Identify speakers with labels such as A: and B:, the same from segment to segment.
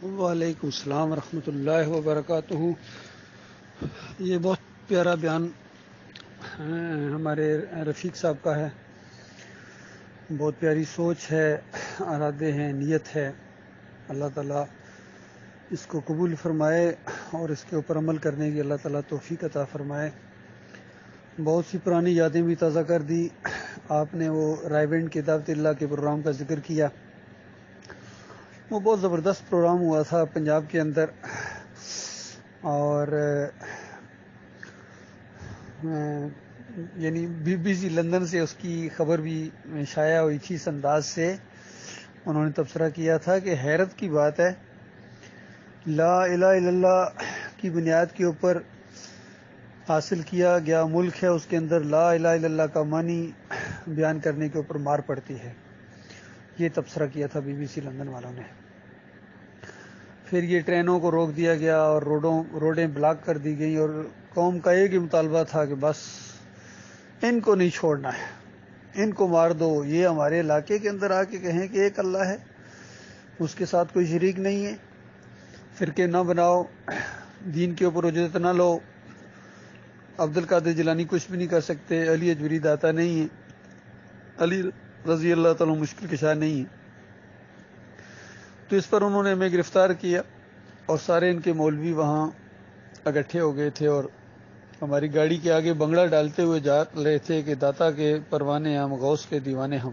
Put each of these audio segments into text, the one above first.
A: وعلیکم السلام ورحمۃ اللہ وبرکاتہ۔ یہ بہت پیارا بیان ہمارے رفیق صاحب کا ہے، بہت پیاری سوچ ہے، ارادے ہیں، نیت ہے۔ اللہ تعالیٰ اس کو قبول فرمائے اور اس کے اوپر عمل کرنے کی اللہ تعالیٰ توفیق عطا فرمائے۔ بہت سی پرانی یادیں بھی تازہ کر دی آپ نے۔ وہ رائیونڈ کی دعوت اللہ کے پروگرام کا ذکر کیا، وہ بہت زبردست پروگرام ہوا تھا پنجاب کے اندر، اور یعنی BBC لندن سے اس کی خبر بھی شائع ہوئی تھی۔ اس انداز سے انہوں نے تبصرہ کیا تھا کہ حیرت کی بات ہے، لا الہ الا اللہ کی بنیاد کے اوپر حاصل کیا گیا ملک ہے، اس کے اندر لا الہ الا اللہ کا معنی بیان کرنے کے اوپر مار پڑتی ہے۔ یہ تبصرہ کیا تھا BBC لندن والوں نے۔ پھر یہ ٹرینوں کو روک دیا گیا اور روڈیں بلاک کر دی گئیں، اور قوم کا ایک ہی مطالبہ تھا کہ بس ان کو نہیں چھوڑنا ہے، ان کو مار دو۔ یہ ہمارے علاقے کے اندر آ کے کہیں کہ ایک اللہ ہے، اس کے ساتھ کوئی شریک نہیں ہے، فرقے نہ بناؤ، دین کے اوپر اجرت نہ لو، عبد القادر جیلانی کچھ بھی نہیں کر سکتے، علی اجویری داتا نہیں ہے، علی رضی اللہ تعالیٰ مشکل کشا نہیں ہے۔ تو اس پر انہوں نے ہمیں گرفتار کیا، اور سارے ان کے مولوی وہاں اکٹھے ہو گئے تھے، اور ہماری گاڑی کے آگے بنگڑا ڈالتے ہوئے جا رہے تھے کہ داتا کے پروانے ہم، غوث کے دیوانے ہم۔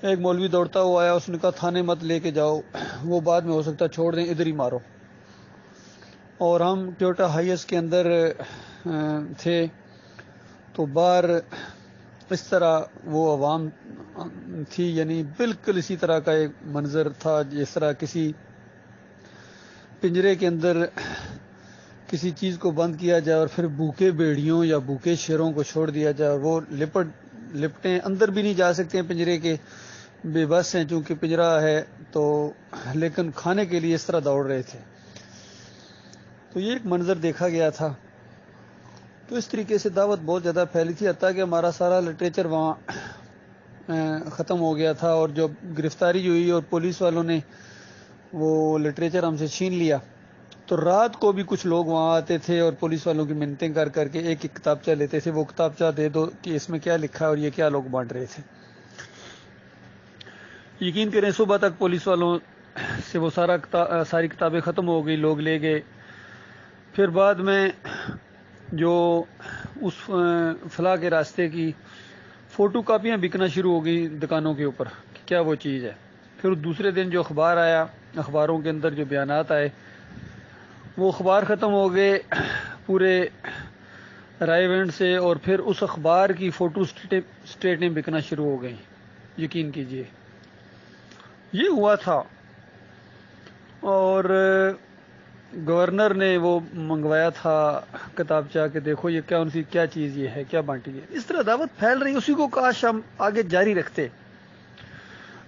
A: ایک مولوی دوڑتا ہوا آیا، اس نے کہا تھانے مت لے کے جاؤ، وہ بعد میں ہو سکتا چھوڑ دیں، ادھر ہی مارو۔ اور ہم ٹویوٹا ہائیس کے اندر تھے، تو باہر اس طرح وہ عوام تھی، یعنی بالکل اسی طرح کا ایک منظر تھا جس طرح کسی پنجرے کے اندر کسی چیز کو بند کیا جائے اور پھر بھوکے بھیڑیوں یا بھوکے شیروں کو چھوڑ دیا جائے، اور وہ لپٹیں اندر بھی نہیں جا سکتے ہیں پنجرے کے، بے بس ہیں چونکہ پنجرہ ہے تو، لیکن کھانے کے لیے اس طرح دوڑ رہے تھے۔ تو یہ ایک منظر دیکھا گیا تھا۔ تو اس طریقے سے دعوت بہت زیادہ پھیلی تھی، حتیٰ کہ ہمارا سارا لٹریچر وہاں ختم ہو گیا تھا، اور جو گرفتاری ہوئی اور پولیس والوں نے وہ لٹریچر ہم سے چھین لیا، تو رات کو بھی کچھ لوگ وہاں آتے تھے اور پولیس والوں کی منتیں کر کر کے ایک ایک کتابچہ لیتے تھے، وہ کتابچہ دے دو کہ اس میں کیا لکھا ہے اور یہ کیا لوگ بانٹ رہے تھے۔ یقین کریں صبح تک پولیس والوں سے وہ ساری کتابیں ختم ہو گئی، لوگ لے گئے۔ پھر بعد میں جو اس فلاح کے راستے کی فوٹو کاپیاں بکنا شروع ہو گئی دکانوں کے اوپر کہ کیا وہ چیز ہے۔ پھر دوسرے دن جو اخبار آیا، اخباروں کے اندر جو بیانات آئے، وہ اخبار ختم ہو گئے پورے رائیونڈ سے، اور پھر اس اخبار کی فوٹو سٹیٹیں بکنا شروع ہو گئیں۔ یقین کیجئے یہ ہوا تھا، اور گورنر نے وہ منگوایا تھا کتابچہ کہ دیکھو یہ کیا، ان کی کیا چیز یہ ہے، کیا بانٹی ہے۔ اس طرح دعوت پھیل رہی، اسی کو کاش ہم آگے جاری رکھتے۔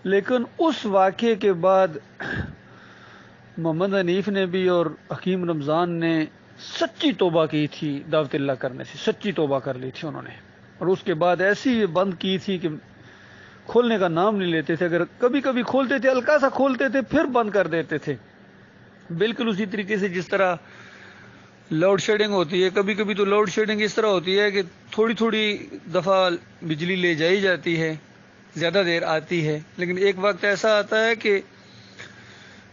A: لیکن اس واقعے کے بعد محمد حنیف نے بھی اور حکیم رمضان نے سچی توبہ کی تھی دعوت اللہ کرنے سے، سچی توبہ کر لی تھی انہوں نے، اور اس کے بعد ایسی بند کی تھی کہ کھولنے کا نام نہیں لیتے تھے۔ اگر کبھی کبھی کھولتے تھے، ہلکا سا کھولتے تھے، پھر بند کر دیتے تھے، بالکل اسی طریقے سے جس طرح لوڈ شیڈنگ ہوتی ہے۔ کبھی کبھی تو لوڈ شیڈنگ اس طرح ہوتی ہے کہ تھوڑی تھوڑی دفعہ بجلی لے جائی جاتی ہے، زیادہ دیر آتی ہے، لیکن ایک وقت ایسا آتا ہے کہ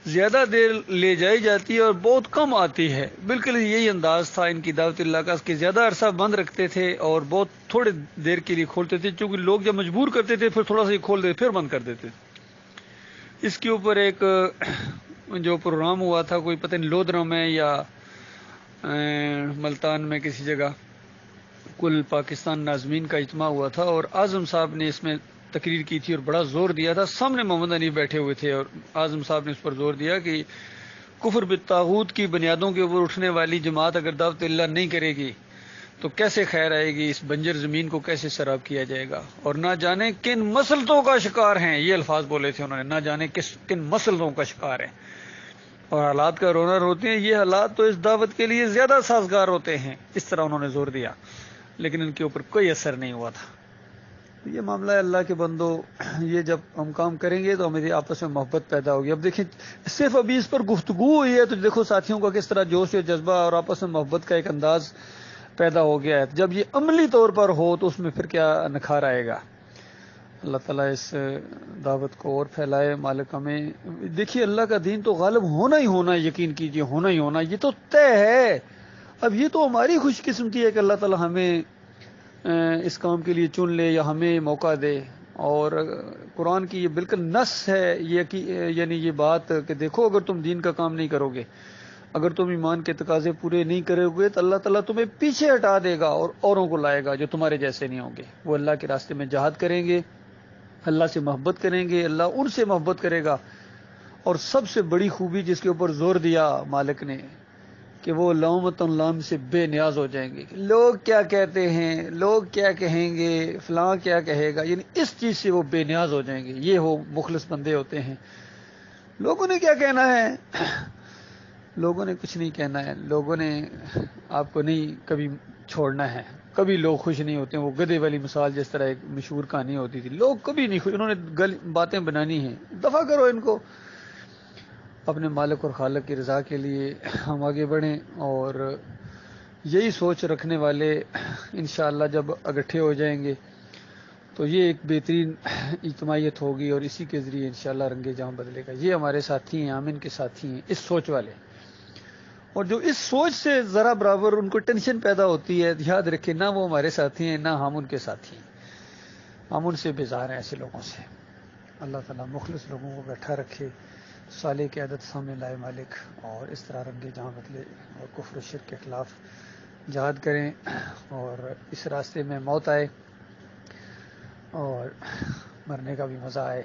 A: زیادہ دیر لے جائی جاتی ہے اور بہت کم آتی ہے۔ بالکل یہی انداز تھا ان کی دعوت اللہ کا کہ زیادہ عرصہ بند رکھتے تھے اور بہت تھوڑے دیر کے لیے کھولتے تھے، چونکہ لوگ جب مجبور کرتے تھے پھر تھوڑا سا ہی کھول دیتے، پھر بند کر دیتے۔ اس کے اوپر ایک جو پروگرام ہوا تھا، کوئی پتہ نہیں لودھرا میں یا ملتان میں کسی جگہ، کل پاکستان ناظمین کا اجتماع ہوا تھا، اور اعظم صاحب نے اس میں تقریر کی تھی اور بڑا زور دیا تھا۔ سامنے محمد حنیف بیٹھے ہوئے تھے، اور اعظم صاحب نے اس پر زور دیا کہ کفر بالطاغوت کی بنیادوں کے اوپر اٹھنے والی جماعت اگر دعوت اللہ نہیں کرے گی تو کیسے خیر آئے گی، اس بنجر زمین کو کیسے سیراب کیا جائے گا، اور نہ جانے کن مسلطوں کا شکار ہیں، یہ الفاظ بولے تھے انہوں نے، نہ جانے کن مسلطوں کا شکار ہیں، اور حالات کا رونر ہوتے ہیں، یہ حالات تو اس دعوت کے لیے زیادہ سازگار ہوتے ہیں۔ اس طرح انہوں نے زور دیا، لیکن ان کے اوپر کوئی اثر نہیں ہوا تھا۔ یہ معاملہ ہے اللہ کے بندو، یہ جب ہم کام کریں گے تو ہماری آپس میں محبت پیدا ہوگی۔ اب دیکھیں صرف ابھی اس پر گفتگو ہوئی ہے تو دیکھو ساتھیوں کا کس طرح جوش و جذبہ اور آپس میں محبت کا ایک انداز پیدا ہو گیا ہے۔ جب یہ عملی طور پر ہو تو اس میں پھر کیا نکھار آئے گا۔ اللہ تعالیٰ اس دعوت کو اور پھیلائے۔ مالک ہمیں، دیکھیے اللہ کا دین تو غالب ہونا ہی ہونا، یقین کیجئے ہونا ہی ہونا، یہ تو طے ہے۔ اب یہ تو ہماری خوش قسمتی ہے کہ اللہ تعالیٰ ہمیں اس کام کے لیے چن لے یا ہمیں موقع دے۔ اور قرآن کی یہ بالکل نص ہے یہ کہ یعنی یہ بات کہ دیکھو اگر تم دین کا کام نہیں کرو گے، اگر تم ایمان کے تقاضے پورے نہیں کرو گے تو اللہ تعالیٰ تمہیں پیچھے ہٹا دے گا اور اوروں کو لائے گا جو تمہارے جیسے نہیں ہوں گے۔ وہ اللہ کے راستے میں جہاد کریں گے، اللہ سے محبت کریں گے، اللہ ان سے محبت کرے گا۔ اور سب سے بڑی خوبی جس کے اوپر زور دیا مالک نے کہ وہ لومۃ لام سے بے نیاز ہو جائیں گے۔ لوگ کیا کہتے ہیں، لوگ کیا کہیں گے، فلاں کیا کہے گا، یعنی اس چیز سے وہ بے نیاز ہو جائیں گے۔ یہ وہ مخلص بندے ہوتے ہیں۔ لوگوں نے کیا کہنا ہے، لوگوں نے کچھ نہیں کہنا ہے، لوگوں نے آپ کو نہیں کبھی چھوڑنا ہے۔ کبھی لوگ خوش نہیں ہوتے ہیں۔ وہ گدھے والی مثال جس طرح ایک مشہور کہانی ہوتی تھی، لوگ کبھی نہیں خوش، انہوں نے باتیں بنانی ہیں، دفع کرو ان کو۔ اپنے مالک اور خالق کی رضا کے لیے ہم آگے بڑھیں، اور یہی سوچ رکھنے والے انشاءاللہ جب اکٹھے ہو جائیں گے تو یہ ایک بہترین اجتماعیت ہوگی، اور اسی کے ذریعے انشاءاللہ رنگ جہاں بدلے گا۔ یہ ہمارے ساتھی ہیں، آمن کے ساتھی ہیں، اس سوچ والے۔ اور جو اس سوچ سے ذرا برابر ان کو ٹینشن پیدا ہوتی ہے، یاد رکھیں نہ وہ ہمارے ساتھی ہیں نہ ہم ان کے ساتھی ہیں، ہم ان سے بیزار ہیں ایسے لوگوں سے۔ اللہ تعالیٰ مخلص لوگوں کو بیٹھا رکھے، صالح کی عادت سامنے لائے مالک، اور اس طرح رنگ جہاں بدلے اور کفر و شرک کے خلاف جہاد کریں، اور اس راستے میں موت آئے اور مرنے کا بھی مزہ آئے۔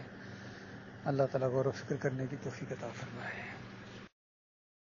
A: اللہ تعالیٰ غور و فکر کرنے کی توفیق عطا فرمائے۔